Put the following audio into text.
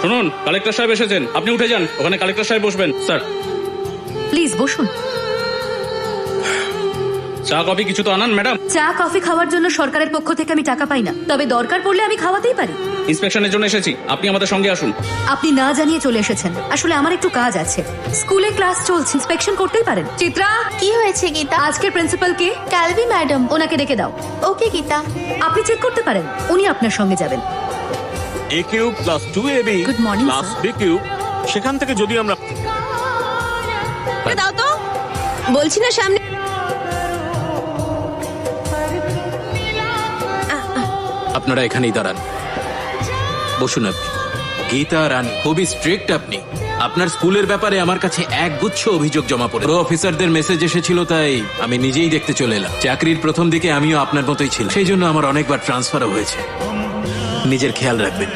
শুনুন, কালেক্টর সাহেব এসেছেন, আপনি উঠে যান, ওখানে কালেক্টর সাহেব বসবেন। স্যার, প্লিজ বসুন। চা কফি কিছু তো আনান ম্যাডাম। চা কফি খাওয়ার জন্য সরকারের পক্ষ থেকে আমি টাকা পাই না, তবে দরকার পড়লে আমি খাওয়াতেই পারি। ইন্সপেকশনের জন্য এসেছি, আপনি আমাদের সঙ্গে আসুন। আপনি না জানিয়ে চলে এসেছেন, আসলে আমার একটু কাজ আছে। স্কুলে ক্লাস চলছে, ইন্সপেকশন করতেই পারেন। চিত্রা, কি হয়েছে গীতা? আজকের প্রিন্সিপাল কে? ক্যালভি ম্যাডাম। ওনাকে ডেকে দাও। ওকে গীতা। আপনি চেক করতে পারেন, উনি আপনার সঙ্গে যাবেন। a cube plus 2ab Good morning, plus sir. b cube, সেখান থেকে যদি আমরা দাও তো, বলছি না সামনে। আপনারা এখানেই দাঁড়ান, বসুন। আপনি গীতা রানী, খুবই স্ট্রিক্ট আপনি। আপনার স্কুলের ব্যাপারে আমার কাছে একগুচ্ছ অভিযোগ জমা পড়ে। পুরো অফিসারদের মেসেজ এসেছিল, তাই আমি নিজেই দেখতে চলে এলাম। চাকরির প্রথম দিকে আমিও আপনার মতোই ছিলাম, সেই জন্য আমার অনেকবার ট্রান্সফারও হয়েছে। নিজের খেয়াল রাখবেন।